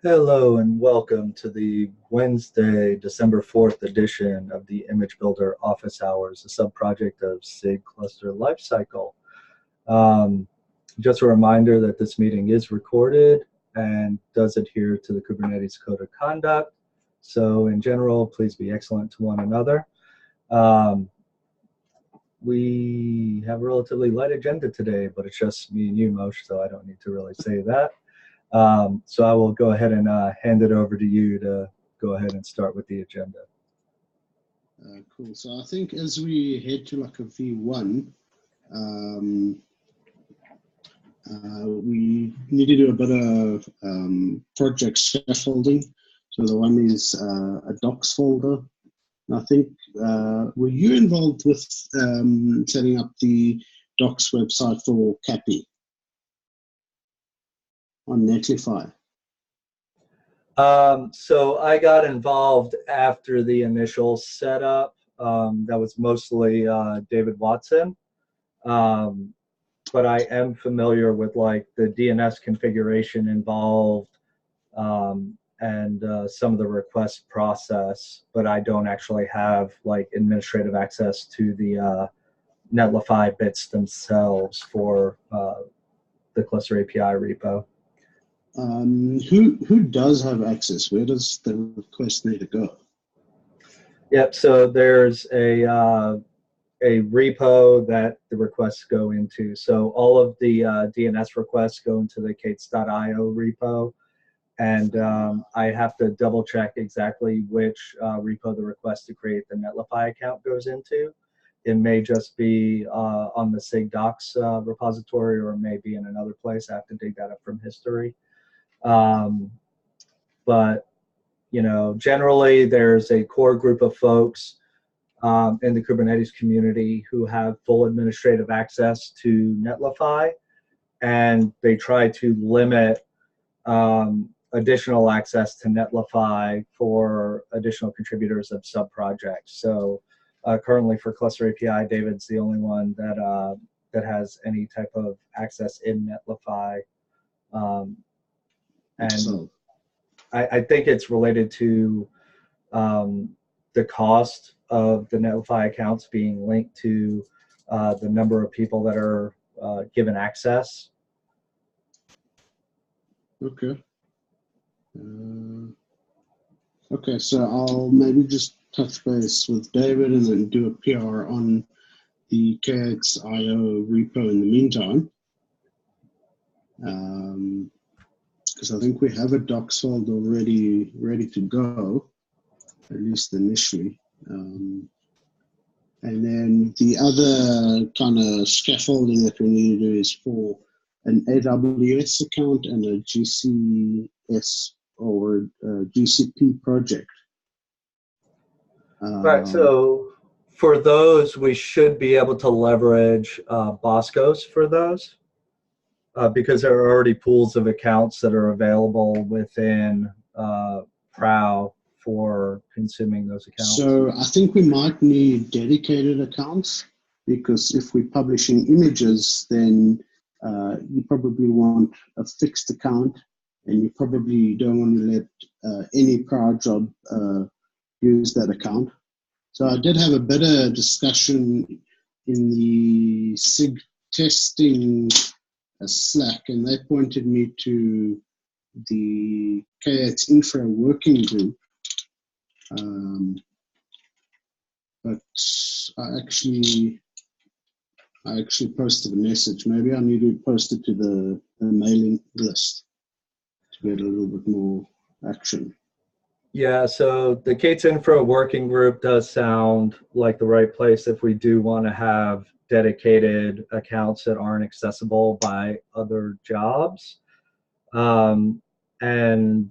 Hello and welcome to the Wednesday, December 4th edition of the Image Builder Office Hours, a subproject of SIG Cluster Lifecycle. Just a reminder that this meeting is recorded and does adhere to the Kubernetes Code of Conduct. So in general, please be excellent to one another. We have a relatively light agenda today, but it's just me and you, Moshe, so I don't need to really say that. So I will go ahead and hand it over to you to go ahead and start with the agenda. Cool. So I think as we head to like a V1, we need to do a bit of project scaffolding. So the one is a docs folder. And I think, were you involved with setting up the docs website for CAPI on Netlify? So I got involved after the initial setup. That was mostly David Watson. But I am familiar with like the DNS configuration involved and some of the request process, but I don't actually have like administrative access to the Netlify bits themselves for the Cluster API repo. Who does have access? Where does the request need to go? Yep. So there's a repo that the requests go into. So all of the DNS requests go into the K8s.io repo, and I have to double check exactly which repo the request to create the Netlify account goes into. It may just be on the SIG docs repository, or it may be in another place. I have to dig that up from history. But you know, generally there's a core group of folks in the Kubernetes community who have full administrative access to Netlify, and they try to limit additional access to Netlify for additional contributors of sub-projects. So currently for Cluster API, David's the only one that that has any type of access in Netlify. And I think it's related to the cost of the Netlify accounts being linked to the number of people that are given access. Okay. Okay, so I'll maybe just touch base with David and then do a PR on the K8s.io repo in the meantime. Because I think we have a docs folder already ready to go, at least initially. And then the other kind of scaffolding that we need to do is for an AWS account and a GCS or GCP project. Right, so for those, we should be able to leverage Boscos for those because there are already pools of accounts that are available within Prow for consuming those accounts. So I think we might need dedicated accounts, because if we're publishing images, then you probably want a fixed account, and you probably don't want to let any Prow job use that account. So I did have a bit of discussion in the SIG testing Slack, and they pointed me to the K8s Infra working group. But I actually posted a message. Maybe I need to post it to the mailing list to get a little bit more action. Yeah, so the K8s Infra working group does sound like the right place if we do want to have dedicated accounts that aren't accessible by other jobs. And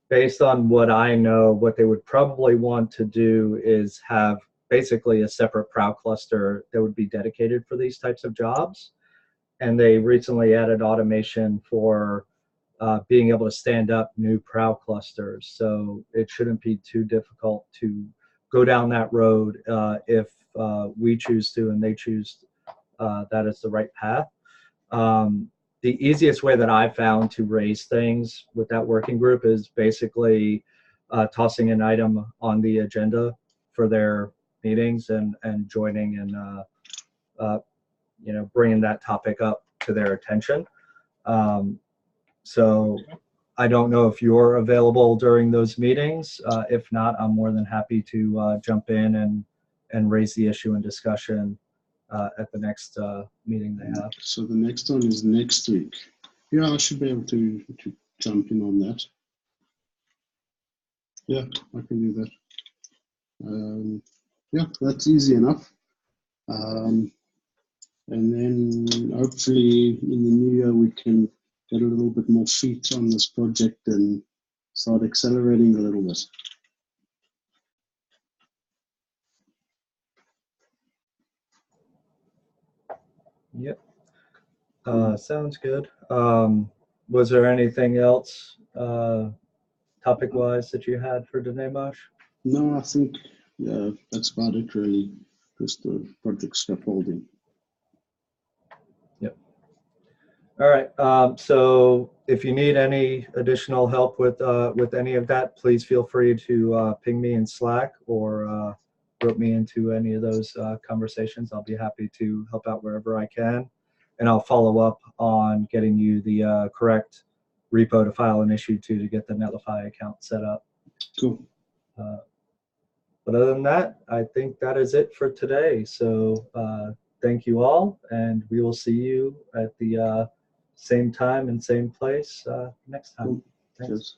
based on what I know, what they would probably want to do is have basically a separate Prow cluster that would be dedicated for these types of jobs. And they recently added automation for being able to stand up new Prow clusters. So it shouldn't be too difficult to go down that road if we choose to and they choose that is the right path. the easiest way that I found to raise things with that working group is basically tossing an item on the agenda for their meetings and joining and bringing that topic up to their attention. So I don't know if you're available during those meetings. If not, I'm more than happy to jump in and raise the issue in discussion at the next meeting they have. So the next one is next week. Yeah, I should be able to jump in on that. Yeah, I can do that. Yeah, that's easy enough. And then hopefully in the new year we can get a little bit more feet on this project and start accelerating a little bit. Yep. Sounds good. Was there anything else topic-wise that you had for Dinesh? No, I think that's about it really. Just the project scaffolding. Yep. All right. So if you need any additional help with any of that, please feel free to ping me in Slack or rope me into any of those conversations. I'll be happy to help out wherever I can, and I'll follow up on getting you the correct repo to file an issue to get the Netlify account set up. Cool. But other than that, I think that is it for today. So thank you all, and we will see you at the same time and same place next time. Cool. Thanks. Cheers.